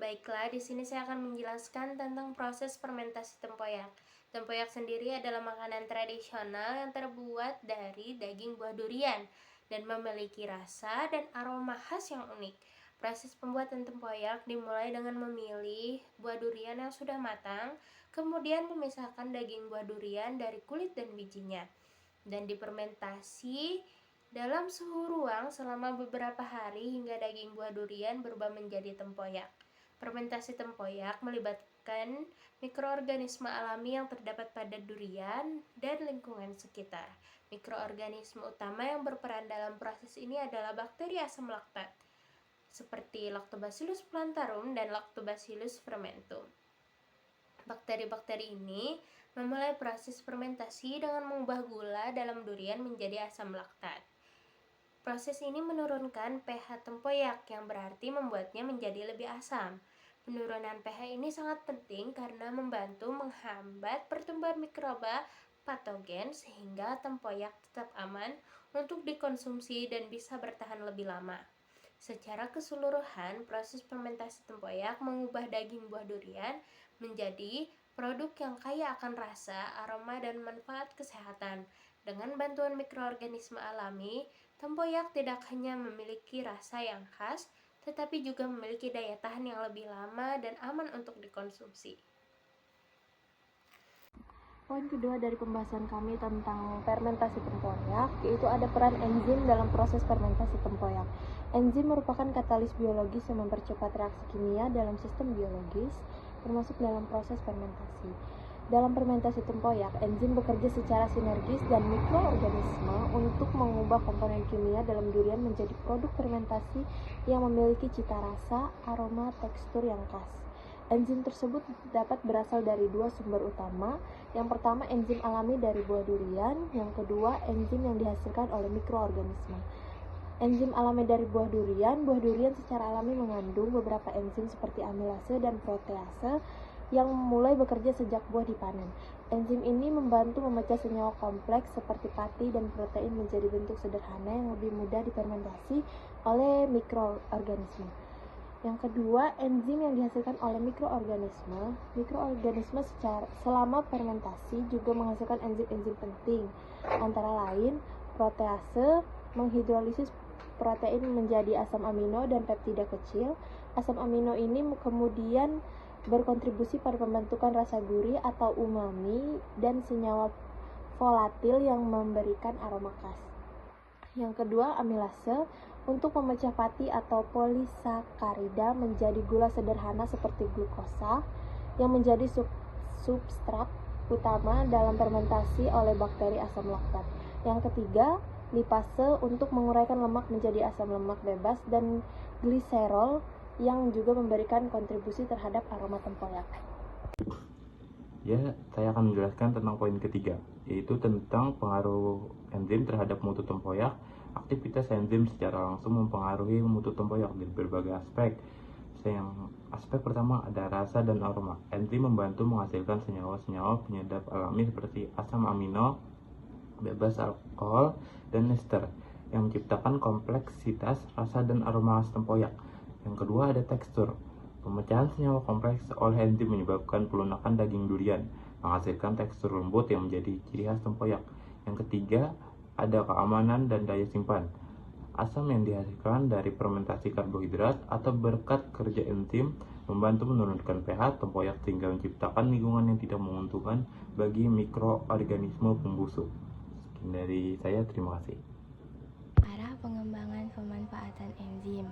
Baiklah, di sini saya akan menjelaskan tentang proses fermentasi tempoyak. Tempoyak sendiri adalah makanan tradisional yang terbuat dari daging buah durian dan memiliki rasa dan aroma khas yang unik. Proses pembuatan tempoyak dimulai dengan memilih buah durian yang sudah matang, kemudian memisahkan daging buah durian dari kulit dan bijinya, dan difermentasi dalam suhu ruang selama beberapa hari hingga daging buah durian berubah menjadi tempoyak. Fermentasi tempoyak melibatkan mikroorganisme alami yang terdapat pada durian dan lingkungan sekitar. Mikroorganisme utama yang berperan dalam proses ini adalah bakteri asam laktat, seperti Lactobacillus plantarum dan Lactobacillus fermentum. Bakteri-bakteri ini memulai proses fermentasi dengan mengubah gula dalam durian menjadi asam laktat. Proses ini menurunkan pH tempoyak yang berarti membuatnya menjadi lebih asam. Penurunan pH ini sangat penting karena membantu menghambat pertumbuhan mikroba patogen sehingga tempoyak tetap aman untuk dikonsumsi dan bisa bertahan lebih lama. Secara keseluruhan, proses fermentasi tempoyak mengubah daging buah durian menjadi produk yang kaya akan rasa, aroma, dan manfaat kesehatan. Dengan bantuan mikroorganisme alami, tempoyak tidak hanya memiliki rasa yang khas, tetapi juga memiliki daya tahan yang lebih lama dan aman untuk dikonsumsi. Poin kedua dari pembahasan kami tentang fermentasi tempoyak, yaitu ada peran enzim dalam proses fermentasi tempoyak. Enzim merupakan katalis biologis yang mempercepat reaksi kimia dalam sistem biologis, termasuk dalam proses fermentasi. Dalam fermentasi tempoyak, enzim bekerja secara sinergis dan mikroorganisme untuk mengubah komponen kimia dalam durian menjadi produk fermentasi yang memiliki cita rasa, aroma, tekstur yang khas. Enzim tersebut dapat berasal dari dua sumber utama. Yang pertama, enzim alami dari buah durian. Yang kedua, enzim yang dihasilkan oleh mikroorganisme. Enzim alami dari buah durian secara alami mengandung beberapa enzim seperti amilase dan protease yang mulai bekerja sejak buah dipanen. Enzim ini membantu memecah senyawa kompleks seperti pati dan protein menjadi bentuk sederhana yang lebih mudah difermentasi oleh mikroorganisme. Yang kedua, enzim yang dihasilkan oleh mikroorganisme. Mikroorganisme selama fermentasi juga menghasilkan enzim-enzim penting, antara lain protease menghidrolisis protein menjadi asam amino dan peptida kecil. Asam amino ini kemudian berkontribusi pada pembentukan rasa gurih atau umami dan senyawa volatil yang memberikan aroma khas. Yang kedua, amilase untuk memecah pati atau polisakarida menjadi gula sederhana seperti glukosa yang menjadi substrat utama dalam fermentasi oleh bakteri asam laktat. Yang ketiga, lipase untuk menguraikan lemak menjadi asam lemak bebas dan gliserol yang juga memberikan kontribusi terhadap aroma tempoyak. Ya, saya akan menjelaskan tentang poin ketiga, yaitu tentang pengaruh enzim terhadap mutu tempoyak. Aktivitas enzim secara langsung mempengaruhi mutu tempoyak dari berbagai aspek. Aspek pertama ada rasa dan aroma. Enzim membantu menghasilkan senyawa-senyawa penyedap alami seperti asam amino, bebas alkohol, dan ester yang menciptakan kompleksitas rasa dan aroma khas tempoyak. Yang kedua ada tekstur. Pemecahan senyawa kompleks oleh enzim menyebabkan pelunakan daging durian, menghasilkan tekstur lembut yang menjadi ciri khas tempoyak. Yang ketiga ada keamanan dan daya simpan. Asam yang dihasilkan dari fermentasi karbohidrat atau berkat kerja enzim membantu menurunkan pH tempoyak sehingga menciptakan lingkungan yang tidak menguntungkan bagi mikroorganisme pembusuk. Sekian dari saya, terima kasih. Arah pengembangan pemanfaatan enzim.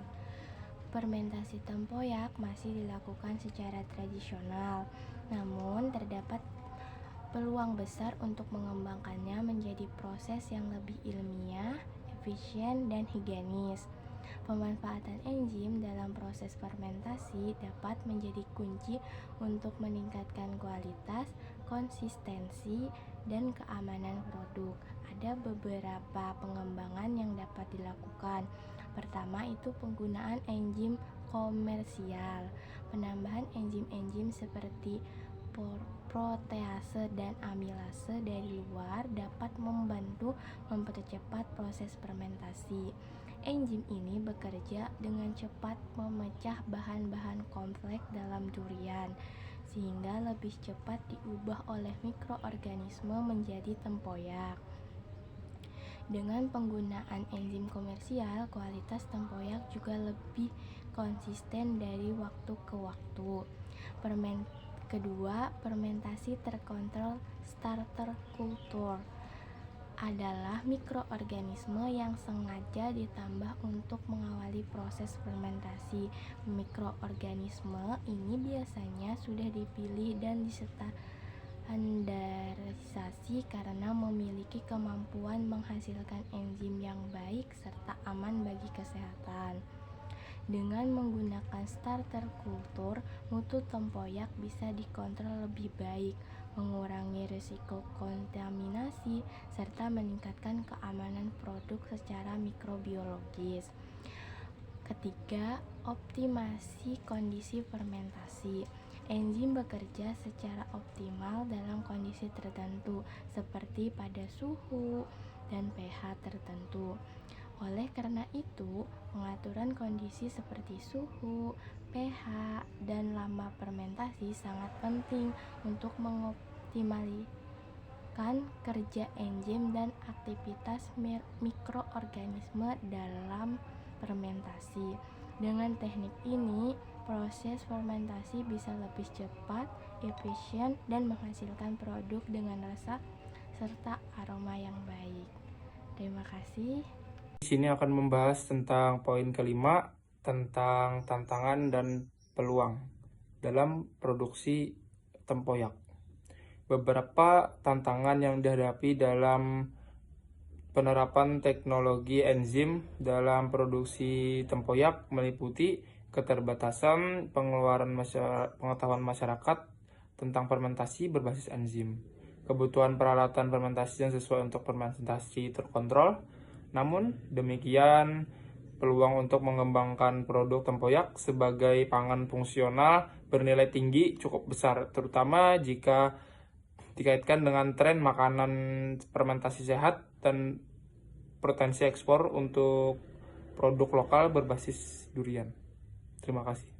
Fermentasi tempoyak masih dilakukan secara tradisional, namun terdapat peluang besar untuk mengembangkannya menjadi proses yang lebih ilmiah, efisien, dan higienis. Pemanfaatan enzim dalam proses fermentasi dapat menjadi kunci untuk meningkatkan kualitas, konsistensi, dan keamanan produk. Ada beberapa pengembangan yang dapat dilakukan. Pertama itu penggunaan enzim komersial. Penambahan enzim-enzim seperti protease dan amilase dari luar dapat membantu mempercepat proses fermentasi. Enzim ini bekerja dengan cepat memecah bahan-bahan kompleks dalam durian, sehingga lebih cepat diubah oleh mikroorganisme menjadi tempoyak. Dengan penggunaan enzim komersial, kualitas tempoyak juga lebih konsisten dari waktu ke waktu. Kedua, fermentasi terkontrol starter kultur adalah mikroorganisme yang sengaja ditambah untuk mengawali proses fermentasi. Mikroorganisme ini biasanya sudah dipilih dan distandarisasi karena memiliki kemampuan menghasilkan enzim yang baik serta aman bagi kesehatan. Dengan menggunakan starter kultur, mutu tempoyak bisa dikontrol lebih baik, mengurangi risiko kontaminasi, serta meningkatkan keamanan produk secara mikrobiologis. Ketiga, optimasi kondisi fermentasi. Enzim bekerja secara optimal dalam kondisi tertentu, seperti pada suhu dan pH tertentu. Oleh karena itu, pengaturan kondisi seperti suhu, pH, dan lama fermentasi sangat penting untuk mengoptimalkan kerja enzim dan aktivitas mikroorganisme dalam fermentasi. Dengan teknik ini, proses fermentasi bisa lebih cepat, efisien, dan menghasilkan produk dengan rasa serta aroma yang baik. Terima kasih. Di sini akan membahas tentang poin kelima, tentang tantangan dan peluang dalam produksi tempoyak. Beberapa tantangan yang dihadapi dalam penerapan teknologi enzim dalam produksi tempoyak meliputi keterbatasan pengetahuan masyarakat tentang fermentasi berbasis enzim, kebutuhan peralatan fermentasi yang sesuai untuk fermentasi terkontrol. Namun demikian, peluang untuk mengembangkan produk tempoyak sebagai pangan fungsional bernilai tinggi cukup besar, terutama jika dikaitkan dengan tren makanan fermentasi sehat dan potensi ekspor untuk produk lokal berbasis durian. Terima kasih.